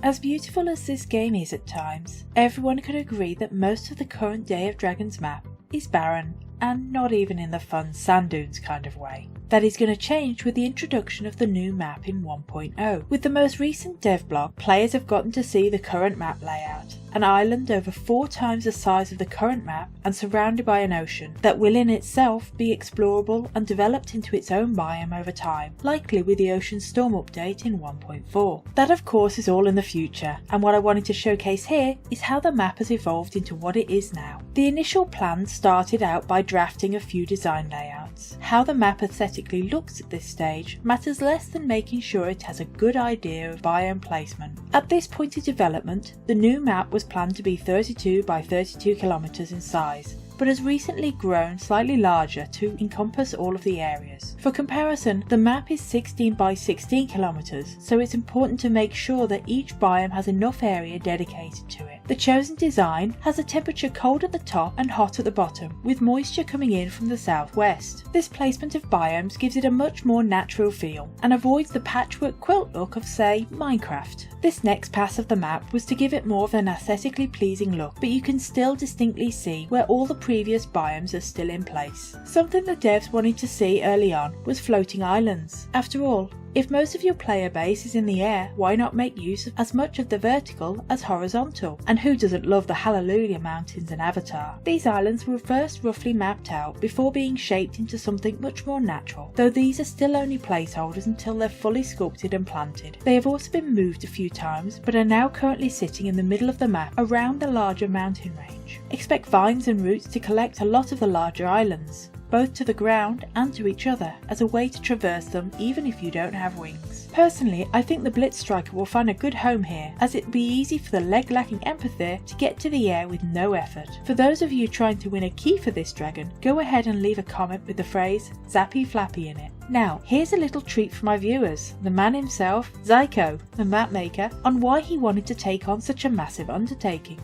As beautiful as this game is at times, everyone can agree that most of the current Day of Dragons map is barren, and not even in the fun sand dunes kind of way. That is going to change with the introduction of the new map in 1.0. With the most recent devlog, players have gotten to see the current map layout. An island over 4 times the size of the current map and surrounded by an ocean that will in itself be explorable and developed into its own biome over time, likely with the Ocean Storm update in 1.4. That of course is all in the future, and what I wanted to showcase here is how the map has evolved into what it is now. The initial plan started out by drafting a few design layouts. How the map aesthetically looks at this stage matters less than making sure it has a good idea of biome placement. At this point of development, the new map was planned to be 32 by 32 kilometers in size, but has recently grown slightly larger to encompass all of the areas. For comparison, the map is 16 by 16 kilometers, so it's important to make sure that each biome has enough area dedicated to it. The chosen design has a temperature cold at the top and hot at the bottom, with moisture coming in from the southwest. This placement of biomes gives it a much more natural feel, and avoids the patchwork quilt look of, say, Minecraft. This next pass of the map was to give it more of an aesthetically pleasing look, but you can still distinctly see where all the previous biomes are still in place. Something the devs wanted to see early on was floating islands. After all, if most of your player base is in the air, why not make use of as much of the vertical as horizontal? And who doesn't love the Hallelujah Mountains in Avatar? These islands were first roughly mapped out before being shaped into something much more natural, though these are still only placeholders until they're fully sculpted and planted. They have also been moved a few times, but are now currently sitting in the middle of the map around the larger mountain range. Expect vines and roots to collect a lot of the larger islands, both to the ground and to each other, as a way to traverse them even if you don't have wings. Personally, I think the Blitz Striker will find a good home here, as it'd be easy for the leg-lacking Empathyr to get to the air with no effort. For those of you trying to win a key for this dragon, go ahead and leave a comment with the phrase Zappy Flappy in it. Now, here's a little treat for my viewers, the man himself, Zyko, the map maker, on why he wanted to take on such a massive undertaking.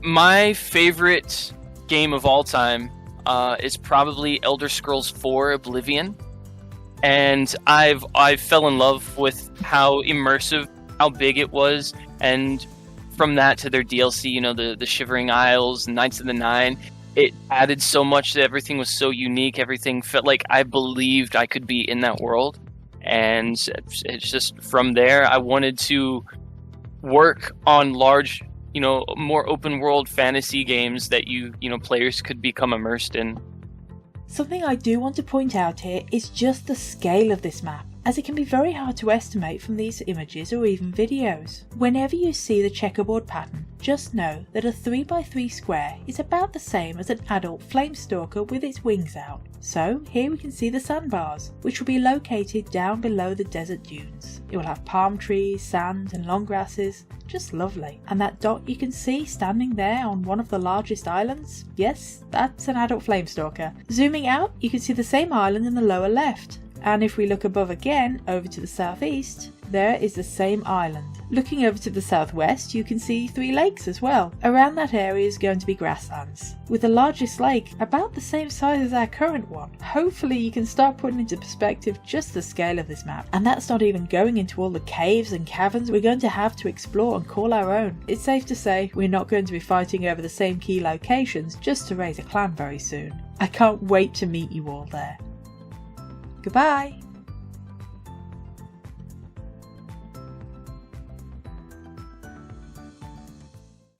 My favorite game of all time is probably Elder Scrolls 4 Oblivion, and I fell in love with how immersive, how big it was, and from that to their DLC, you know, the Shivering Isles, Knights of the Nine, it added so much that everything was so unique, everything felt like I believed I could be in that world, and it's just from there I wanted to work on large, you know, more open world fantasy games that you know, players could become immersed in. Something I do want to point out here is just the scale of this map, as it can be very hard to estimate from these images or even videos. Whenever you see the checkerboard pattern, just know that a 3x3 square is about the same as an adult flamestalker with its wings out. So here we can see the sandbars, which will be located down below the desert dunes. It will have palm trees, sand and long grasses, just lovely. And that dot you can see standing there on one of the largest islands, yes, that's an adult flamestalker. Zooming out, you can see the same island in the lower left. And if we look above again, over to the southeast, there is the same island. Looking over to the southwest, you can see 3 lakes as well. Around that area is going to be grasslands, with the largest lake about the same size as our current one. Hopefully you can start putting into perspective just the scale of this map. And that's not even going into all the caves and caverns we're going to have to explore and call our own. It's safe to say we're not going to be fighting over the same key locations just to raise a clan very soon. I can't wait to meet you all there. Goodbye!